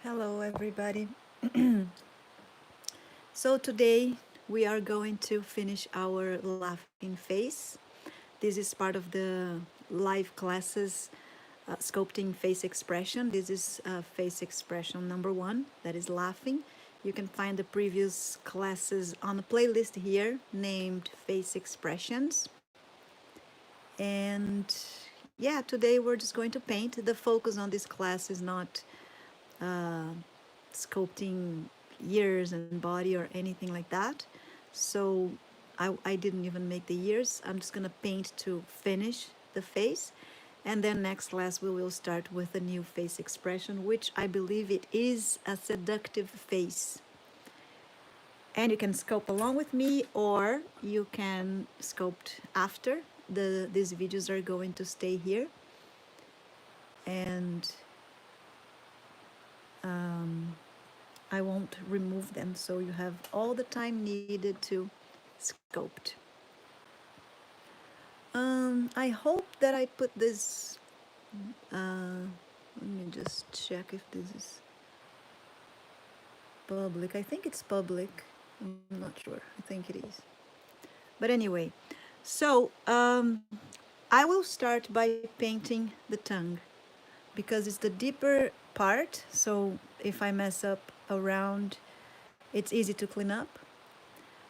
Hello, everybody. So today we are going to finish our laughing face. This is part of the live classes sculpting face expression. This is face expression number 1, that is laughing. You can find the previous classes on a playlist here named Face Expressions. And yeah, today we're just going to paint. The focus on this class is not uh, sculpting ears and body or anything like that. So I didn't even make the ears. I'm just gonna paint to finish the face. And then next class we will start with a new face expression, which I believe it is a seductive face. And you can sculpt along with me, or you can sculpt after. These videos are going to stay here. And I won't remove them, so you have all the time needed to sculpt. I hope that I put this, let me just check if this is public. I think it's public. I'm not sure. I think it is. But anyway, so I will start by painting the tongue because it's the deeper part. So if I mess up around, it's easy to clean up.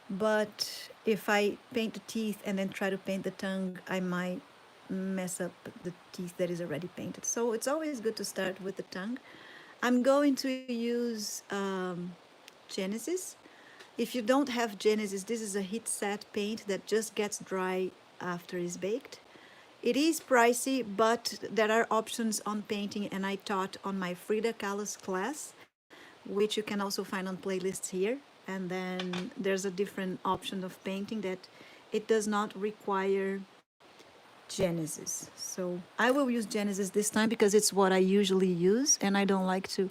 But if I paint the teeth and then try to paint the tongue, I might mess up the teeth that is already painted. So it's always good to start with the tongue. I'm going to use Genesis. If you don't have Genesis, this is a heat set paint that just gets dry after it's baked. It is pricey, but there are options on painting, and I taught on my Frida Kahlo's class, which you can also find on playlists here. And then there's a different option of painting that it does not require Genesis. So I will use Genesis this time because it's what I usually use, and I don't like to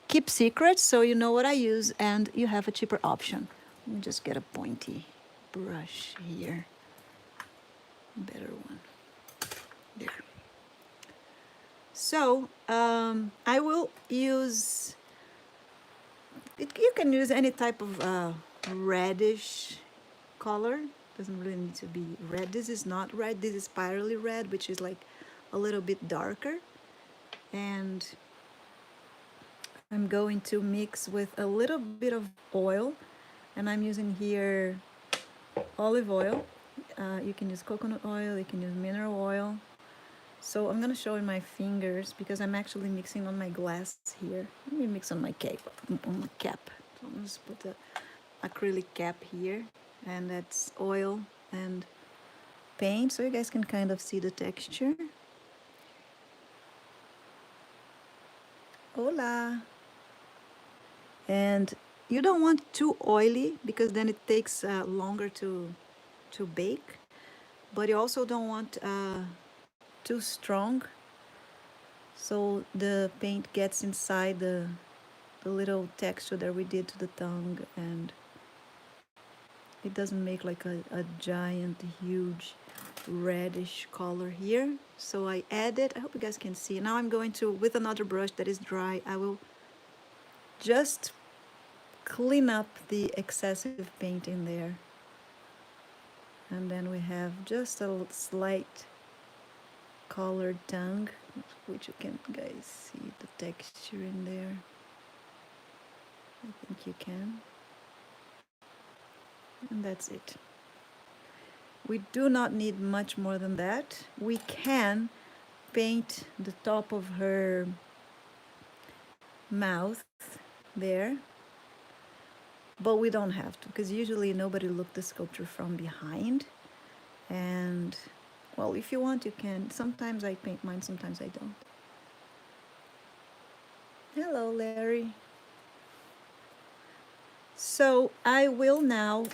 keep secrets, so you know what I use and you have a cheaper option. Let me just get a pointy brush here. Better one. There. So I will use you can use any type of reddish color. Doesn't really need to be red. This is not red. This is spirally red, which is like a little bit darker. And I'm going to mix with a little bit of oil. And I'm using here olive oil. You can use coconut oil. You can use mineral oil. So I'm going to show in my fingers because I'm actually mixing on my glass here. Let me mix on my cap. So I'm just put the acrylic cap here, and that's oil and paint, so you guys can kind of see the texture. Hola. And you don't want too oily because then it takes longer to bake, but you also don't want too strong, so the paint gets inside the little texture that we did to the tongue, and it doesn't make like a giant, huge reddish color here. So I added, I hope you guys can see. Now I'm going to, with another brush that is dry, I will just clean up the excessive paint in there. And then we have just a slight colored tongue, which you can guys see the texture in there. I think you can. And that's it. We do not need much more than that. We can paint the top of her mouth there, but we don't have to because usually nobody looked the sculpture from behind. And well, if you want, you can. Sometimes I paint mine, sometimes I don't. Hello, Larry. So I will now,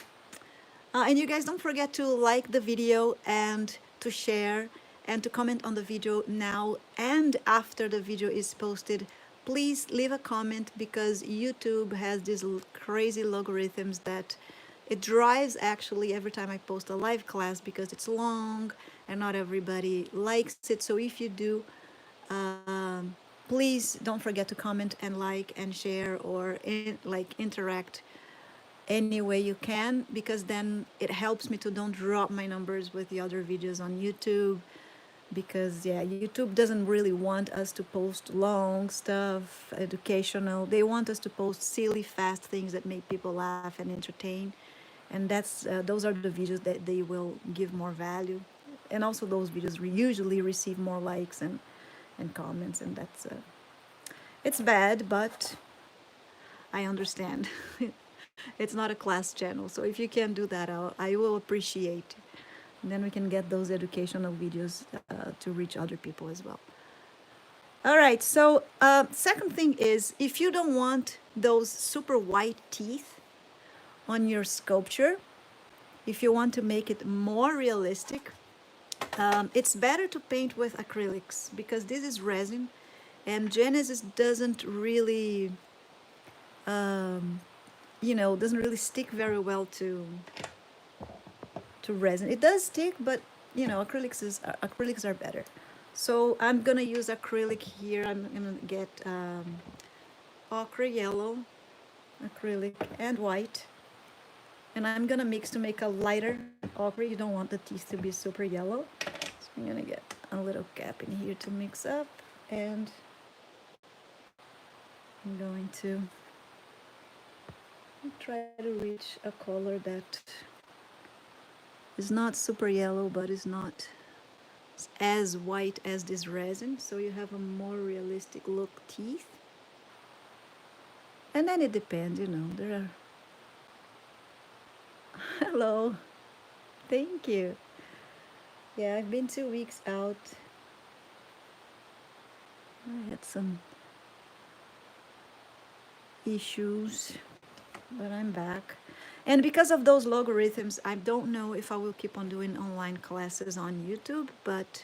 and you guys don't forget to like the video and to share and to comment on the video now and after the video is posted. Please leave a comment because YouTube has these crazy logarithms that it drives actually every time I post a live class because it's long and not everybody likes it. So if you do please don't forget to comment and like and share, or interact any way you can, because then it helps me to don't drop my numbers with the other videos on YouTube. Because yeah, YouTube doesn't really want us to post long stuff, educational. They want us to post silly, fast things that make people laugh and entertain, and those are the videos that they will give more value. And also those videos usually receive more likes and comments, and it's bad, but I understand. It's not a class channel, so if you can do that, I will appreciate. And then we can get those educational videos to reach other people as well. All right, so second thing is, if you don't want those super white teeth on your sculpture, if you want to make it more realistic, it's better to paint with acrylics, because this is resin, and Genesis doesn't really, doesn't really stick very well to resin. It does stick, but acrylics are better. So I'm gonna use acrylic here. I'm gonna get ochre yellow, acrylic, and white, and I'm gonna mix to make a lighter ochre. You don't want the teeth to be super yellow, so I'm gonna get a little cap in here to mix up, and I'm going to try to reach a color that is not super yellow, but is not as white as this resin, so you have a more realistic look teeth. And then it depends, there are hello, thank you. Yeah, I've been 2 weeks out. I had some issues, but I'm back. And because of those logarithms, I don't know if I will keep on doing online classes on YouTube, but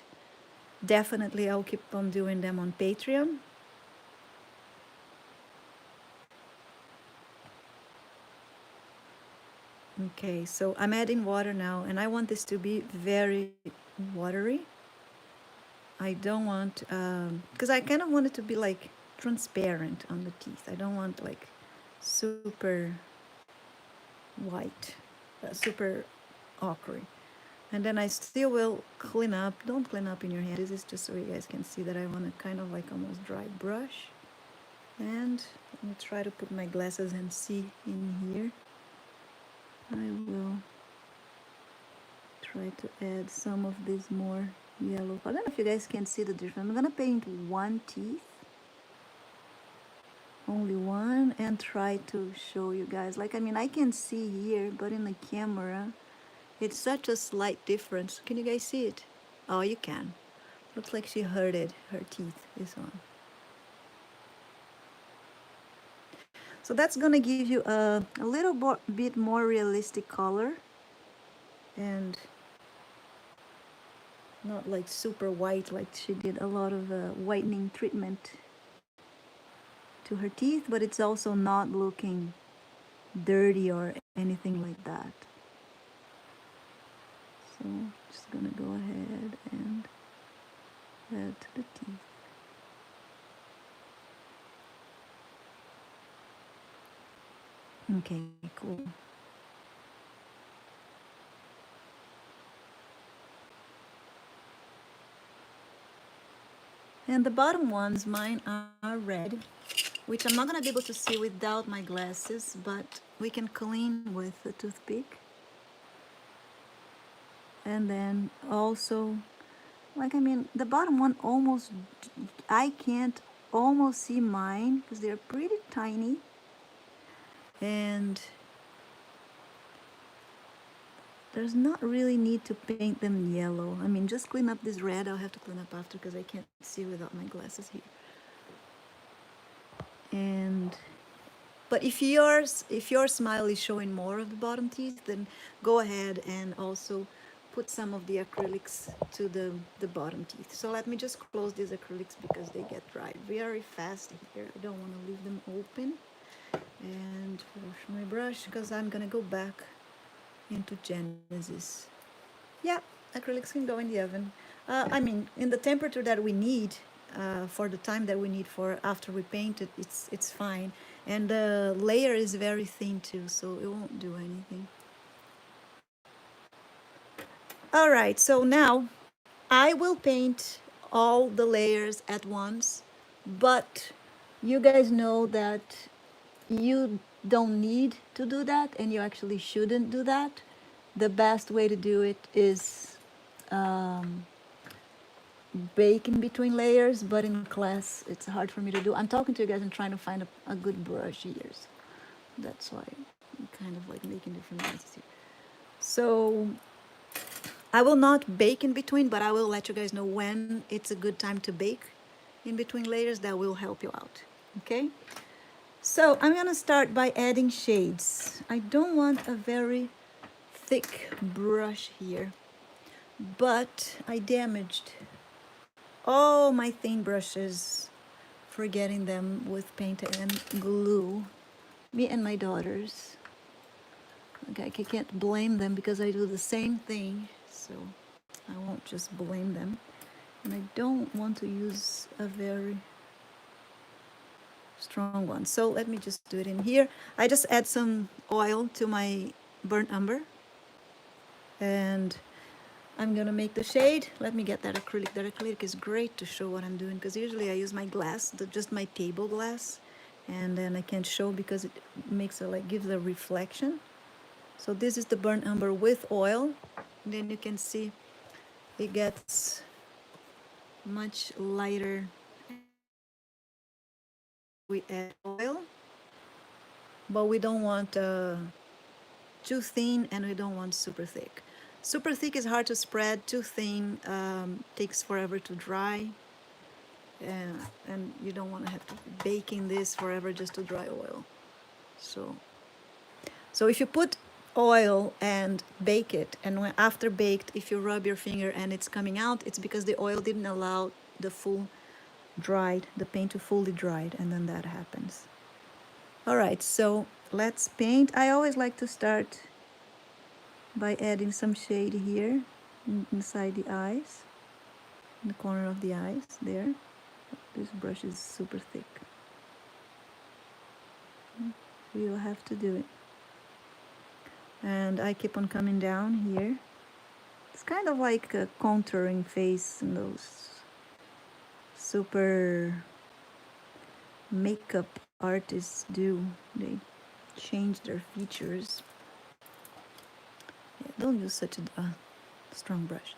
definitely I'll keep on doing them on Patreon. Okay, so I'm adding water now, and I want this to be very watery. I don't want, because I kind of want it to be like transparent on the teeth. I don't want like super white, super ochre. And then I still will clean up. Don't clean up in your hand. This is just so you guys can see that I want a kind of like almost dry brush. And let me try to put my glasses and see in here. I will try to add some of this more yellow. I don't know if you guys can see the difference. I'm gonna paint one teeth, only one, and try to show you guys. Like, I mean, I can see here, but in the camera, it's such a slight difference. Can you guys see it? Oh, you can. Looks like she hurted her teeth, this one. So that's gonna give you a little bit more realistic color, and not like super white, like she did a lot of whitening treatment to her teeth, but it's also not looking dirty or anything like that. So just gonna go ahead and add to the teeth. Okay, cool. And the bottom ones, mine are red, which I'm not gonna be able to see without my glasses, but we can clean with a toothpick. And then also, like, I mean, the bottom one almost, I can't almost see mine because they're pretty tiny. And there's not really need to paint them yellow. I mean, just clean up this red. I'll have to clean up after because I can't see without my glasses here. And but if your smile is showing more of the bottom teeth, then go ahead and also put some of the acrylics to the bottom teeth. So let me just close these acrylics because they get dry very fast here. I don't want to leave them open. And wash my brush because I'm gonna go back into Genesis. Yeah, acrylics can go in the oven. I mean, in the temperature that we need, for the time that we need for after we paint it, it's fine. And the layer is very thin too, so it won't do anything. All right, so now I will paint all the layers at once, but you guys know that you don't need to do that, and you actually shouldn't do that. The best way to do it is bake in between layers, but in class it's hard for me to do. I'm talking to you guys and trying to find a good brush here, so that's why I'm kind of like making different noises here. So I will not bake in between, but I will let you guys know when it's a good time to bake in between layers. That will help you out, okay? So I'm gonna start by adding shades. I don't want a very thick brush here, but I damaged all my thin brushes, forgetting them with paint and glue. Me and my daughters. Okay, I can't blame them because I do the same thing, so I won't just blame them. And I don't want to use a very strong one. So let me just do it in here. I just add some oil to my burnt umber. And I'm gonna make the shade. Let me get that acrylic. That acrylic is great to show what I'm doing, because usually I use my glass, just my table glass, and then I can't show because it makes a gives a reflection. So this is the burnt umber with oil. And then you can see it gets much lighter. We add oil, but we don't want too thin, and we don't want super thick. Super thick is hard to spread. Too thin takes forever to dry. And you don't want to have to baking this forever just to dry oil. So if you put oil and bake it, and when after baked, if you rub your finger and it's coming out, it's because the oil didn't allow the paint to fully dried, and then that happens. All right, so let's paint. I always like to start by adding some shade here inside the eyes, in the corner of the eyes there. This brush is super thick. You'll have to do it. And I keep on coming down here. It's kind of like a contouring face in those super makeup artists do. They change their features. Yeah, don't use such a strong brush.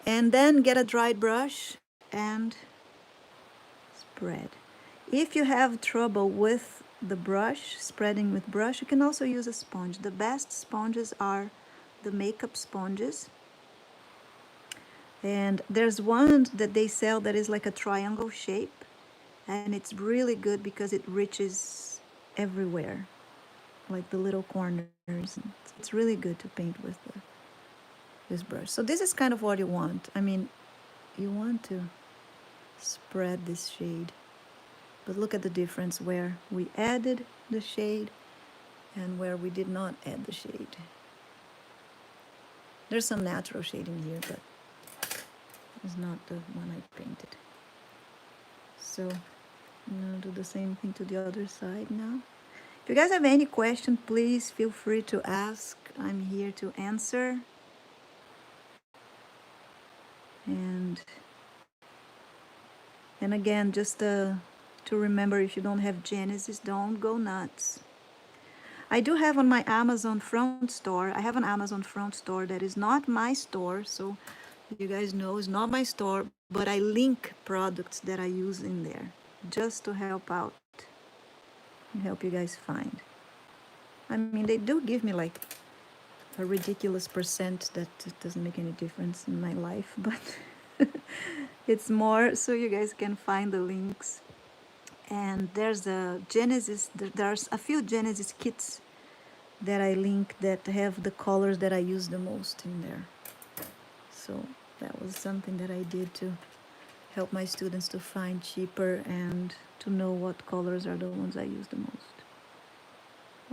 And then get a dried brush and spread. If you have trouble with the brush, spreading with brush, you can also use a sponge. The best sponges are the makeup sponges. And there's one that they sell that is like a triangle shape, and it's really good because it reaches everywhere, like the little corners. It's really good to paint with this brush. So this is kind of what you want. I mean, you want to spread this shade. But look at the difference where we added the shade and where we did not add the shade. There's some natural shading here, but it's not the one I painted. So I'm gonna do the same thing to the other side now. If you guys have any question, please feel free to ask. I'm here to answer. And again, just to remember, if you don't have Genesis, don't go nuts. I do have on my Amazon front store, I have an Amazon front store that is not my store, so you guys know it's not my store, but I link products that I use in there just to help out and help you guys find. I mean, they do give me like a ridiculous percent that doesn't make any difference in my life, but it's more so you guys can find the links. And there's a Genesis, there's a few Genesis kits that I link that have the colors that I use the most in there. So that was something that I did to help my students to find cheaper and to know what colors are the ones I use the most.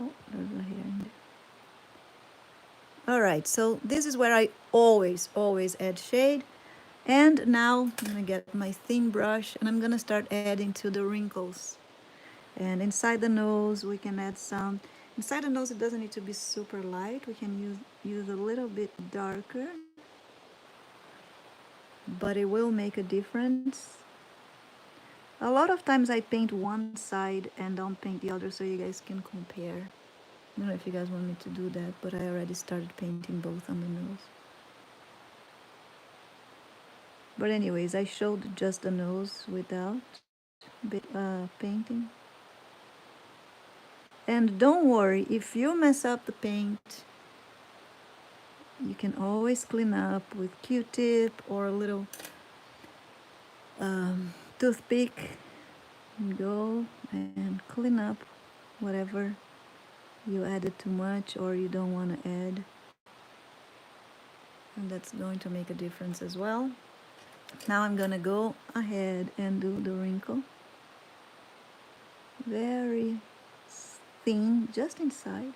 Oh, there's a hair in there. All right, so this is where I always add shade. And now I'm gonna get my thin brush and I'm gonna start adding to the wrinkles. And inside the nose, we can add some. Inside the nose, it doesn't need to be super light. We can use a little bit darker, but it will make a difference. A lot of times I paint one side and don't paint the other so you guys can compare. I don't know if you guys want me to do that, but I already started painting both on the nose. But anyways, I showed just the nose without painting. And don't worry, if you mess up the paint, you can always clean up with Q-tip or a little toothpick. And go and clean up whatever you added too much or you don't want to add. And that's going to make a difference as well. Now I'm gonna go ahead and do the wrinkle. Very thin, just inside.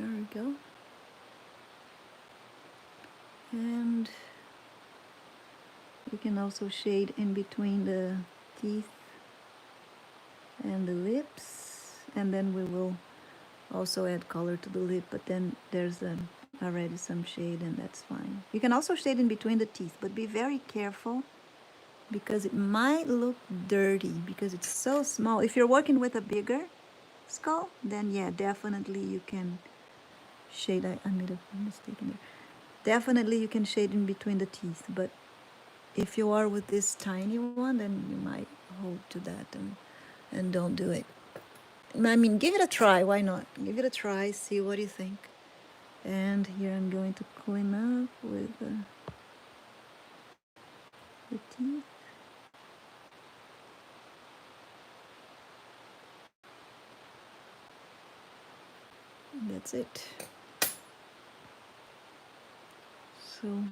There we go. And we can also shade in between the teeth and the lips, and then we will also add color to the lip, but then there's already some shade and that's fine. You can also shade in between the teeth, but be very careful because it might look dirty because it's so small. If you're working with a bigger skull, then yeah, definitely you can shade. I made a mistake in there. Definitely you can shade in between the teeth, but if you are with this tiny one, then you might hold to that and don't do it. I mean, give it a try. Why not? Give it a try. See what you think. And here I'm going to clean up with the teeth. And that's it. So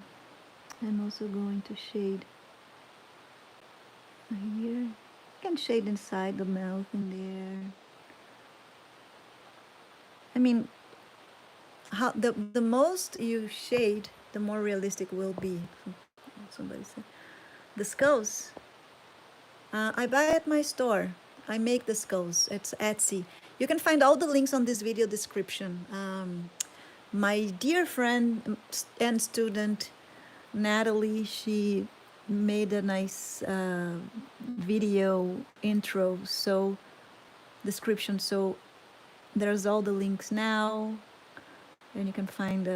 I'm also going to shade here. You can shade inside the mouth in there. I mean, how the most you shade, the more realistic will be. Somebody said the skulls. I buy at my store. I make the skulls. It's Etsy. You can find all the links on this video description. My dear friend and student Natalie, she made a nice video intro, so description. So there's all the links now, and you can find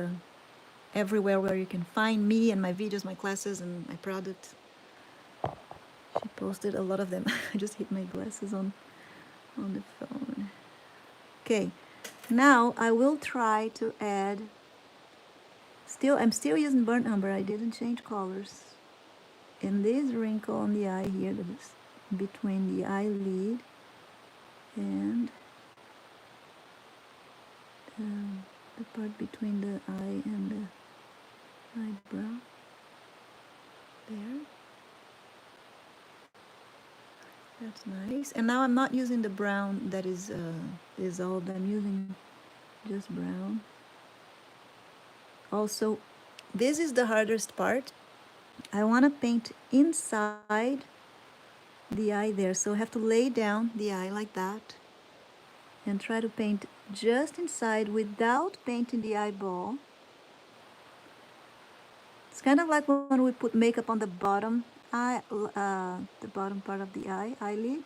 everywhere where you can find me and my videos, my classes, and my product. She posted a lot of them. I just hit my glasses on the phone. Okay, now I will try to add. I'm still using burnt umber. I didn't change colors. And this wrinkle on the eye here, that is between the eyelid and the part between the eye and the eyebrow. There. That's nice. And now I'm not using the brown that is old. I'm using just brown. Also, this is the hardest part. I want to paint inside the eye there. So I have to lay down the eye like that and try to paint just inside without painting the eyeball. It's kind of like when we put makeup on the bottom eye, the bottom part of the eyelid,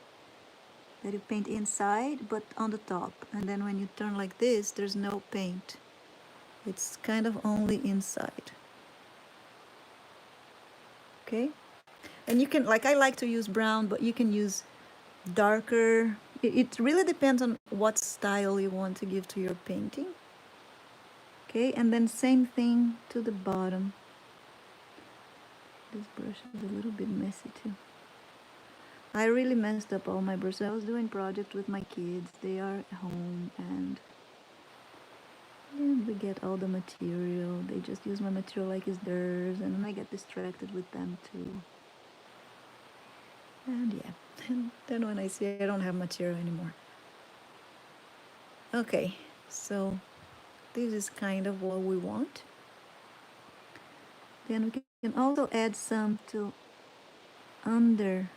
that you paint inside but on the top, and then when you turn like this, there's no paint. It's kind of only inside. Okay, and you can, like, I like to use brown, but you can use darker. It really depends on what style you want to give to your painting. Okay, and then same thing to the bottom. This brush is a little bit messy too. I really messed up all my brushes. I was doing project with my kids. They are at home and we get all the material. They just use my material like it's theirs, and I get distracted with them too. And yeah, and then when I see I don't have material anymore. Okay, so this is kind of what we want. Then we can also add some to under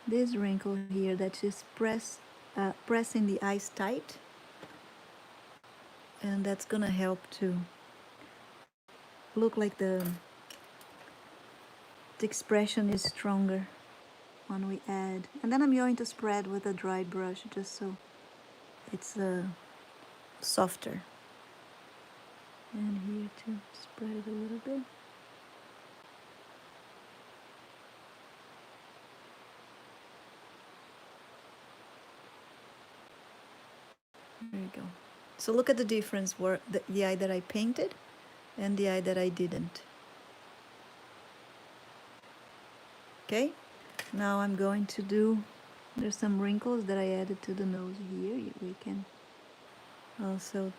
this wrinkle here that is pressing the eyes tight, and that's gonna help to look like the expression is stronger when we add. And then I'm going to spread with a dry brush just so it's softer. And here to spread it a little bit. There you go. So look at the difference where the eye that I painted and the eye that I didn't. Okay, now I'm going to do, there's some wrinkles that I added to the nose here. We can also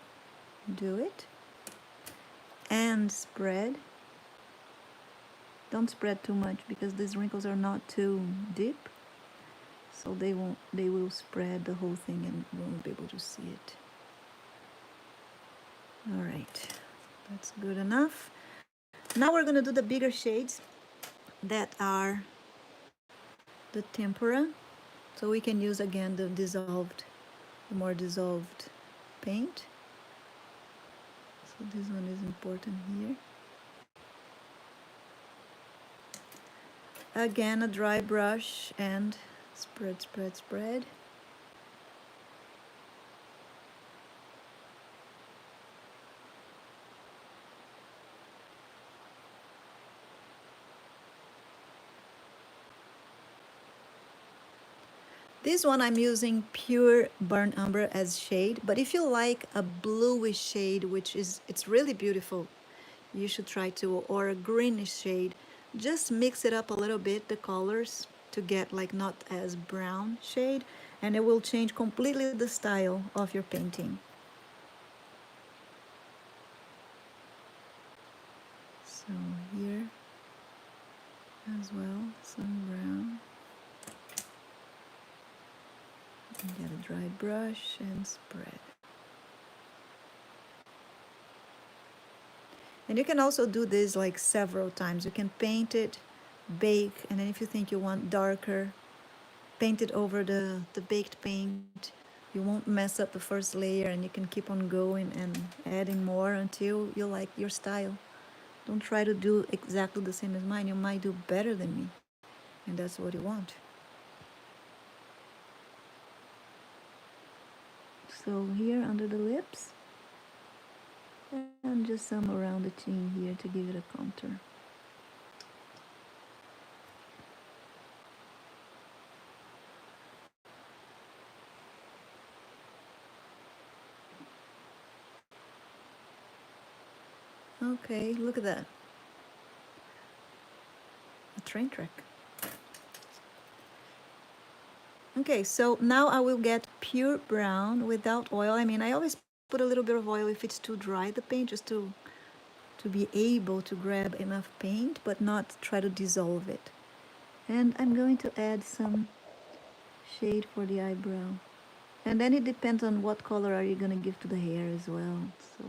do it. And spread. Don't spread too much because these wrinkles are not too deep. So they will spread the whole thing and we won't be able to see it. All right, that's good enough. Now we're gonna do the bigger shades that are the tempera. So we can use again the more dissolved paint. So this one is important here. Again, a dry brush and spread, spread, spread. This one I'm using pure burnt umber as shade, but if you like a bluish shade, it's really beautiful, you should try to, or a greenish shade, just mix it up a little bit, the colors, to get like not as brown shade, and it will change completely the style of your painting. So here as well, some brown. Get a dry brush and spread. And you can also do this like several times. You can paint it, bake, and then if you think you want darker, paint it over the baked paint. You won't mess up the first layer, and you can keep on going and adding more until you like your style. Don't try to do exactly the same as mine. You might do better than me, and that's what you want. So here under the lips, and just some around the chin here to give it a contour. Okay, look at that. A train track. Okay, so now I will get pure brown without oil. I mean, I always put a little bit of oil if it's too dry, the paint, just to be able to grab enough paint, but not try to dissolve it. And I'm going to add some shade for the eyebrow. And then it depends on what color are you going to give to the hair as well. So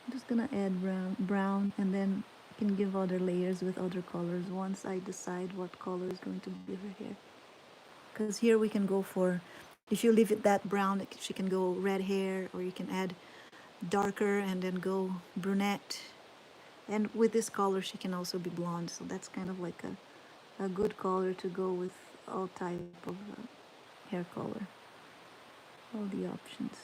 I'm just going to add brown, and then I can give other layers with other colors once I decide what color is going to be her hair. Because here we can go for, if you leave it that brown, she can go red hair, or you can add darker and then go brunette. And with this color, she can also be blonde. So that's kind of like a good color to go with all type of hair color. All the options.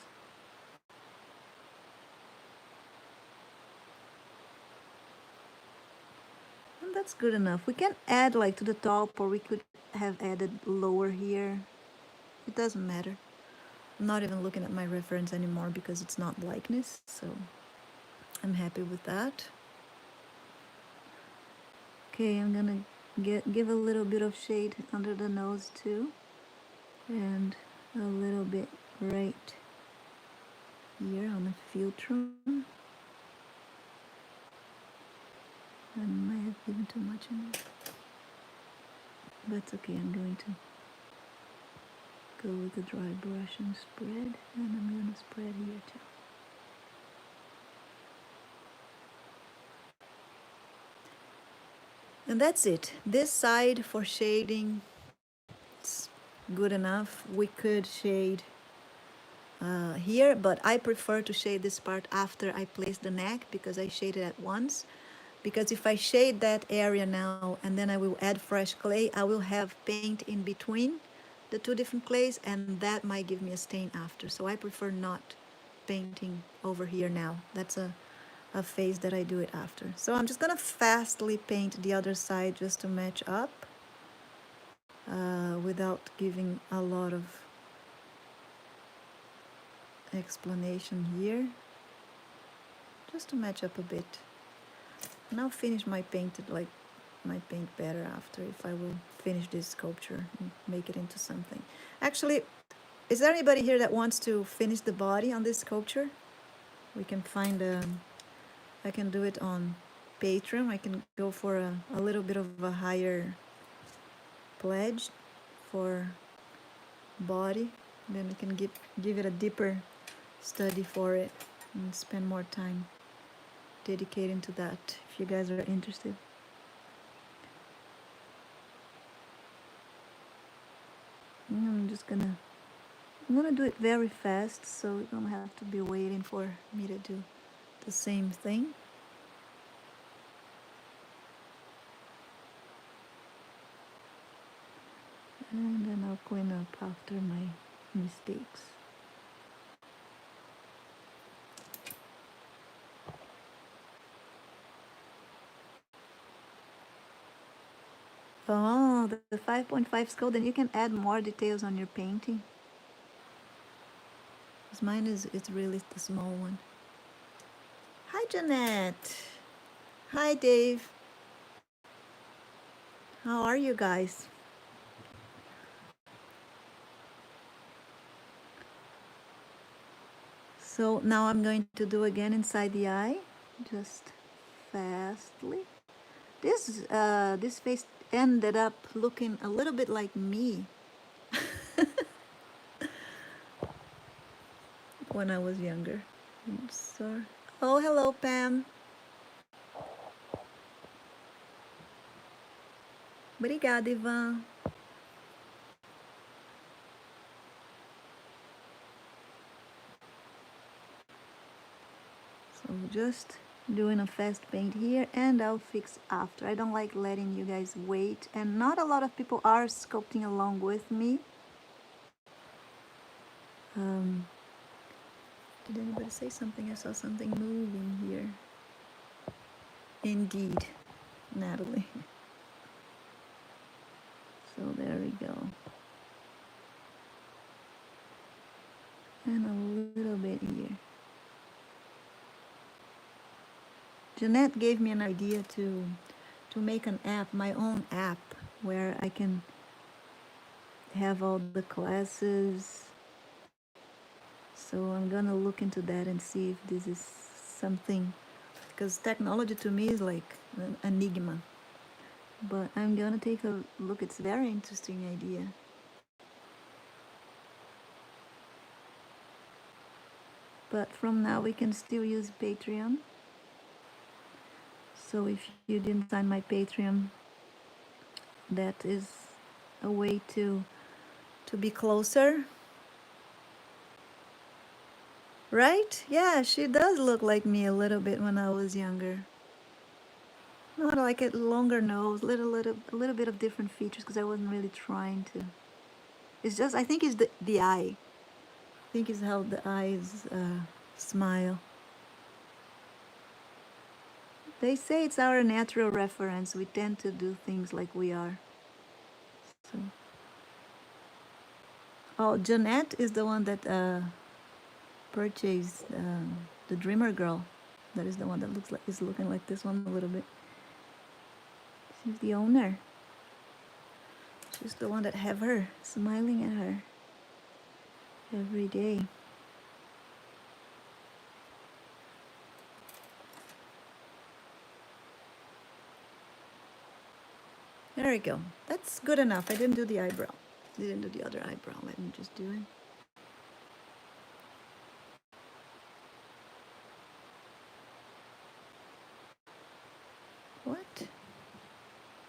And that's good enough. We can add like to the top, or we could have added lower here. It doesn't matter. I'm not even looking at my reference anymore because it's not likeness, so I'm happy with that. Okay, I'm gonna give a little bit of shade under the nose too, and a little bit right here on the philtrum. I might have given too much in there, but it's okay. I'm going to Go with the dry brush and spread, and I'm gonna spread here too. And that's it. This side for shading, it's good enough. We could shade here, but I prefer to shade this part after I place the neck because I shade it at once. Because if I shade that area now and then I will add fresh clay, I will have paint in between the two different clays, and that might give me a stain after. So I prefer not painting over here now. That's a phase that I do it after. So I'm just gonna fastly paint the other side just to match up without giving a lot of explanation here, just to match up a bit. And I'll finish my paint better after, if I will finish this sculpture and make it into something. Actually, is there anybody here that wants to finish the body on this sculpture? We can find I can do it on Patreon. I can go for a little bit of a higher pledge for body. Then we can give it a deeper study for it and spend more time dedicating to that, if you guys are interested. I'm gonna do it very fast, so you don't have to be waiting for me to do the same thing. And then I'll clean up after my mistakes. Oh, the 5.5 scale, then you can add more details on your painting. Because mine it's really the small one. Hi, Jeanette. Hi, Dave. How are you guys? So now I'm going to do again inside the eye, just fastly. This face ended up looking a little bit like me when I was younger. I'm sorry. Oh, hello, Pam. Obrigada, Ivan. So just doing a fast paint here, and I'll fix after. I don't like letting you guys wait, and not a lot of people are sculpting along with me. Did anybody say something? I saw something moving here. Indeed, Natalie. So there we go. And a little bit here. Jeanette gave me an idea to make an app, my own app, where I can have all the classes. So I'm gonna look into that and see if this is something, because technology to me is like an enigma. But I'm gonna take a look. It's a very interesting idea. But from now we can still use Patreon. So if you didn't sign my Patreon, that is a way to be closer. Right? Yeah, she does look like me a little bit when I was younger. Not like a longer nose, a little bit of different features, because I wasn't really trying to. It's just, I think it's the eye. I think it's how the eyes smile. They say it's our natural reference. We tend to do things like we are. So. Oh, Jeanette is the one that purchased the Dreamer Girl. That is the one that is looking like this one a little bit. She's the owner. She's the one that have her smiling at her every day. There we go. That's good enough. I didn't do the eyebrow. Didn't do the other eyebrow. Let me just do it. What?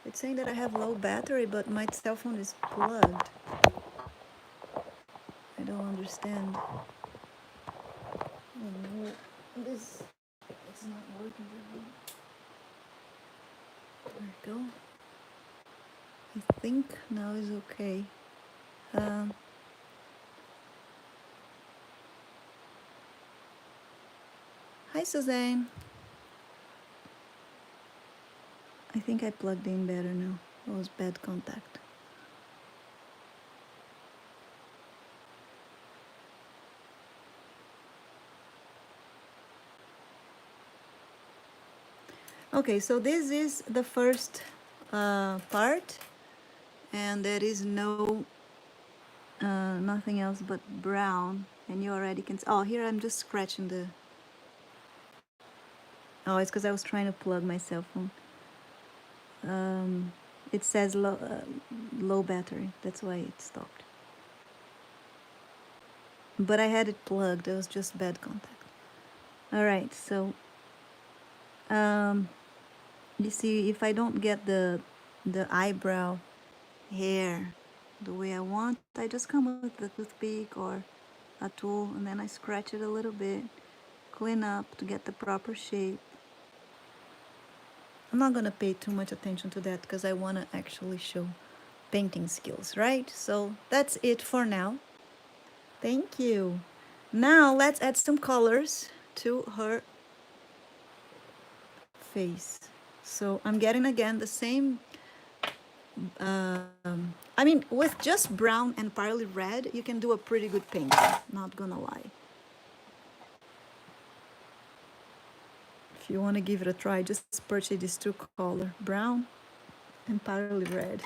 It's saying that I have low battery, but my cell phone is plugged. I don't understand. Oh, this is not working very well. There we go. I think now is okay. Hi, Suzanne. I think I plugged in better now. It was bad contact. Okay, so this is the first part, and there is no nothing else but brown, and you already can. Oh, here I'm just scratching the. Oh, it's because I was trying to plug my cell phone. It says low battery. That's why it stopped. But I had it plugged. It was just bad contact. All right, so you see, if I don't get the eyebrow hair the way I want, I just come with the toothpick or a tool, and then I scratch it a little bit, clean up to get the proper shape. I'm not gonna pay too much attention to that because I want to actually show painting skills, right? So that's it for now. Thank you. Now let's add some colors to her face. So I'm getting again the same, I mean, with just brown and partly red, you can do a pretty good painting, not gonna lie. If you want to give it a try, just purchase these two colors, brown and partly red.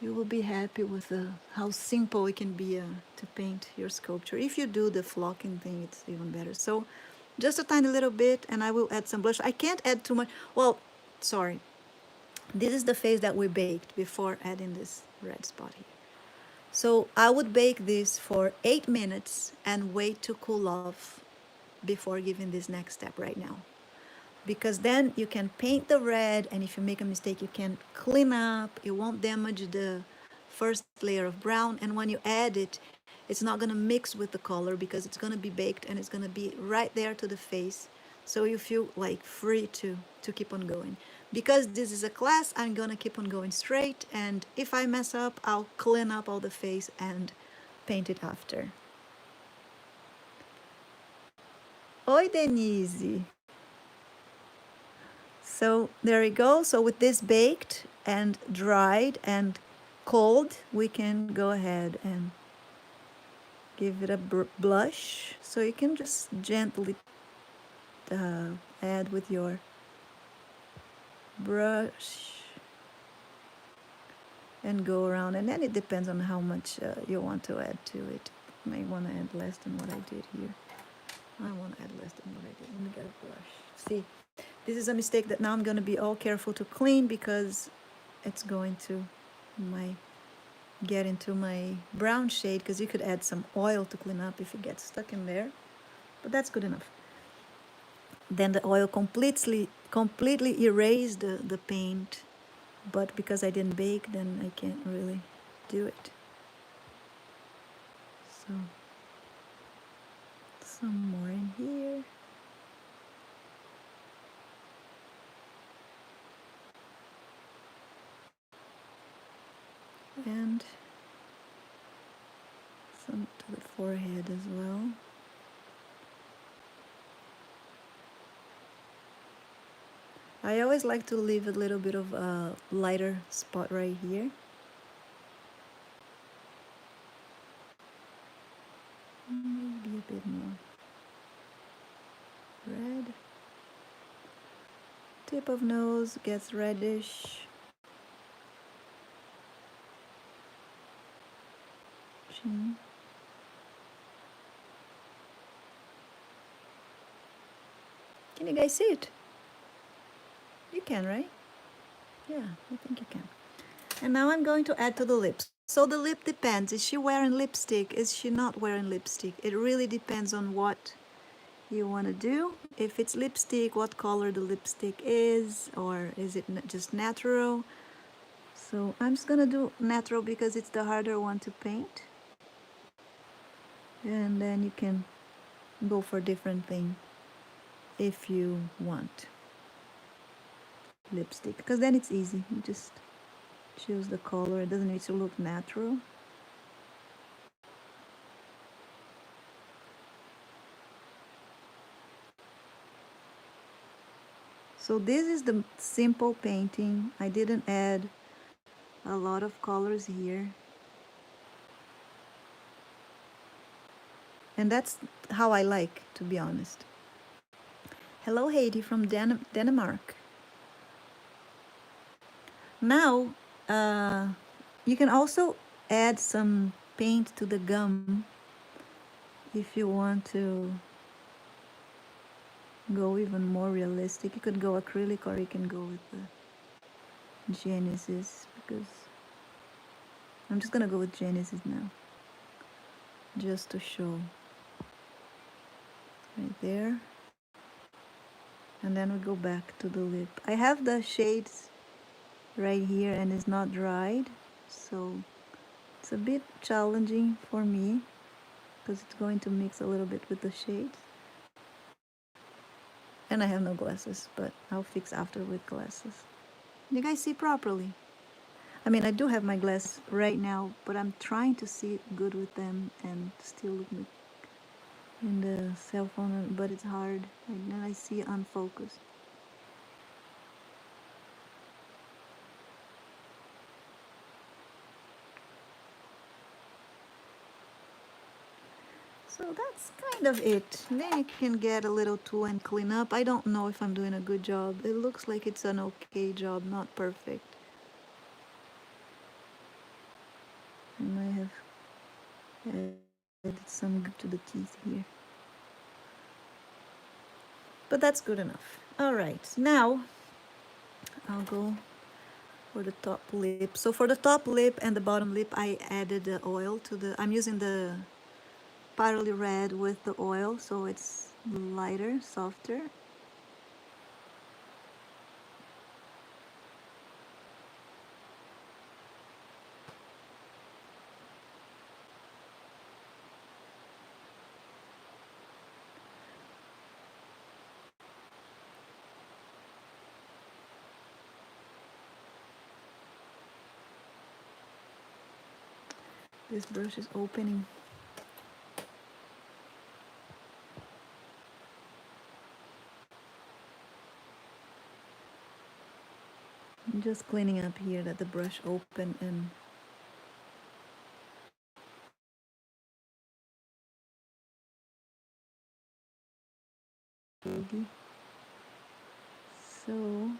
You will be happy with how simple it can be to paint your sculpture. If you do the flocking thing, it's even better. So just a tiny little bit, and I will add some blush. I can't add too much. Well, sorry. This is the face that we baked before adding this red spot here. So I would bake this for 8 minutes and wait to cool off before giving this next step right now. Because then you can paint the red, and if you make a mistake, you can clean up. It won't damage the first layer of brown, and when you add it, it's not gonna mix with the color because it's gonna be baked and it's gonna be right there to the face. So you feel like free to keep on going. Because this is a class, I'm gonna keep on going straight, and if I mess up, I'll clean up all the face and paint it after. Oi, Denise. So there we go. So with this baked and dried and cold, we can go ahead and give it a blush. So you can just gently add with your brush and go around. And then it depends on how much you want to add to it. You may want to add less than what I did here. I want to add less than what I did. Let me get a brush. See? This is a mistake that now I'm going to be all careful to clean because it's going to get into my brown shade, because you could add some oil to clean up if it gets stuck in there. But that's good enough. Then the oil completely erased the paint. But because I didn't bake, then I can't really do it. So some more in here. And some to the forehead as well. I always like to leave a little bit of a lighter spot right here. Maybe a bit more red. Tip of nose gets reddish. Chin. Can you guys see it? You can, right? Yeah, I think you can. And now I'm going to add to the lips. So the lip depends. Is she wearing lipstick? Is she not wearing lipstick? It really depends on what you want to do. If it's lipstick, what color the lipstick is, or is it just natural? So I'm just gonna do natural because it's the harder one to paint. And then you can go for different thing if you want lipstick, because then it's easy. You just choose the color. It doesn't need to look natural. So this is the simple painting. I didn't add a lot of colors here. And that's how I like, to be honest. Hello, Haiti from Denmark. Now, you can also add some paint to the gum if you want to go even more realistic. You could go acrylic, or you can go with the Genesis, because I'm just gonna go with Genesis now, just to show. Right there. And then we go back to the lip. I have the shades right here and it's not dried, so it's a bit challenging for me because it's going to mix a little bit with the shades. And I have no glasses, but I'll fix after with glasses. You guys see properly? I mean, I do have my glasses right now, but I'm trying to see good with them and still look in the cell phone, but it's hard. And then I see unfocused. So that's kind of it. Then you can get a little tool and clean up. I don't know if I'm doing a good job. It looks like it's an okay job, not perfect. And I have added some to the teeth here. But that's good enough. All right, now I'll go for the top lip. So for the top lip and the bottom lip, I added the oil to the, I'm using the barley red with the oil, so it's lighter, softer. This brush is opening. I'm just cleaning up here that the brush open and so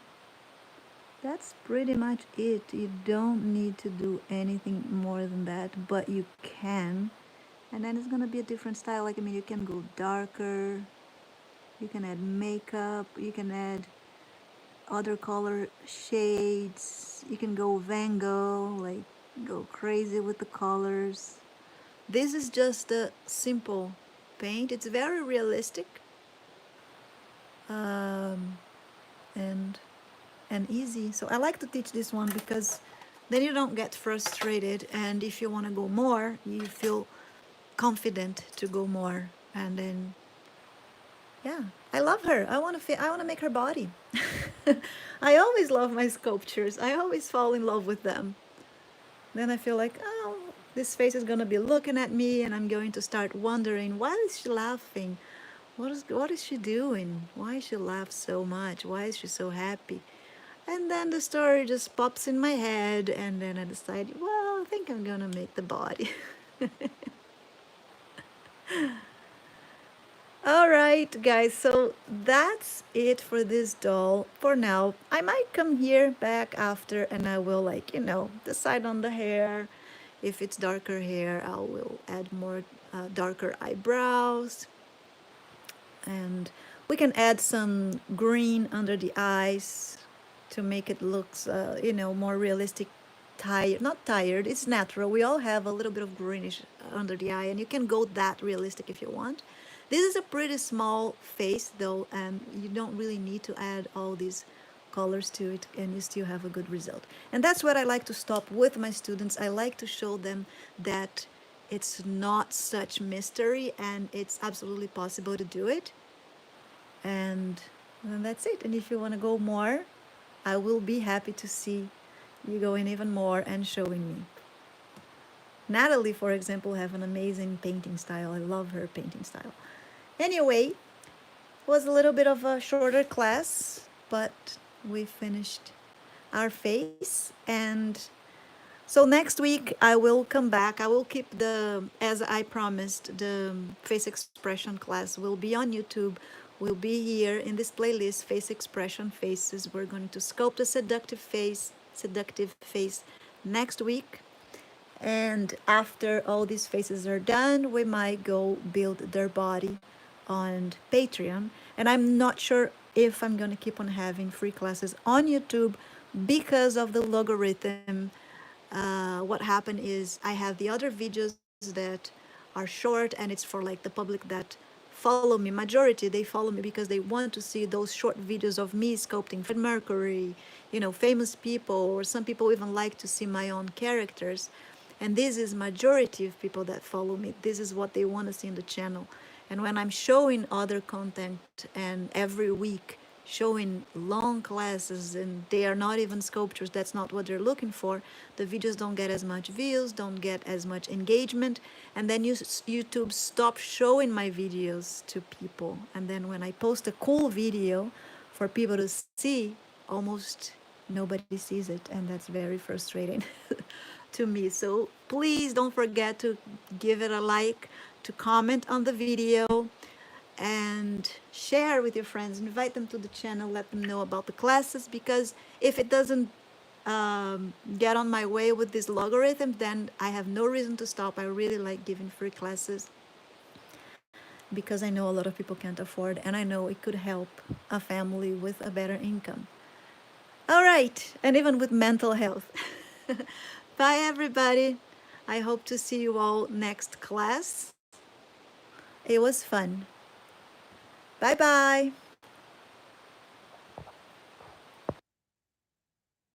that's pretty much it. You don't need to do anything more than that, but you can. And then it's gonna be a different style. Like, I mean, you can go darker, you can add makeup, you can add other color shades, you can go Van Gogh, like go crazy with the colors. This is just a simple paint. It's very realistic. And easy. So I like to teach this one because then you don't get frustrated, and if you want to go more, you feel confident to go more. And then, yeah, I love her. I want to make her body. I always love my sculptures. I always fall in love with them. Then I feel like, oh, this face is gonna be looking at me, and I'm going to start wondering, why is she laughing? What is she doing? Why she laughs so much? Why is she so happy? And then the story just pops in my head, and then I decide, well, I think I'm gonna make the body. All right, guys, so that's it for this doll for now. I might come here back after, and I will, like, decide on the hair. If it's darker hair, I will add more darker eyebrows. And we can add some green under the eyes to make it look, more realistic tired, not tired, it's natural. We all have a little bit of greenish under the eye, and you can go that realistic if you want. This is a pretty small face though, and you don't really need to add all these colors to it, and you still have a good result. And that's what I like to stop with my students. I like to show them that it's not such mystery and it's absolutely possible to do it. And then that's it. And if you want to go more, I will be happy to see you going even more and showing me. Natalie, for example, have an amazing painting style. I love her painting style. Anyway, was a little bit of a shorter class, but we finished our face. And so next week I will come back. I will keep as I promised, the face expression class will be on YouTube. Will be here in this playlist, face expression faces. We're going to sculpt a seductive face next week. And after all these faces are done, we might go build their body on Patreon. And I'm not sure if I'm going to keep on having free classes on YouTube because of the logarithm. What happened is I have the other videos that are short, and it's for like the public that follow me. Majority, they follow me because they want to see those short videos of me sculpting Fred Mercury, famous people, or some people even like to see my own characters. And this is majority of people that follow me. This is what they want to see in the channel. And when I'm showing other content and every week showing long classes and they are not even sculptures, that's not what they're looking for, the videos don't get as much views, don't get as much engagement, and then YouTube stops showing my videos to people. And then when I post a cool video for people to see, almost nobody sees it, and that's very frustrating to me. So please don't forget to give it a like, to comment on the video, and share with your friends. Invite them to the channel, let them know about the classes, because if it doesn't get on my way with this logarithm, then I have no reason to stop. I really like giving free classes because I know a lot of people can't afford, and I know it could help a family with a better income. All right, and even with mental health. Bye, everybody. I hope to see you all next class. It was fun. Bye-bye.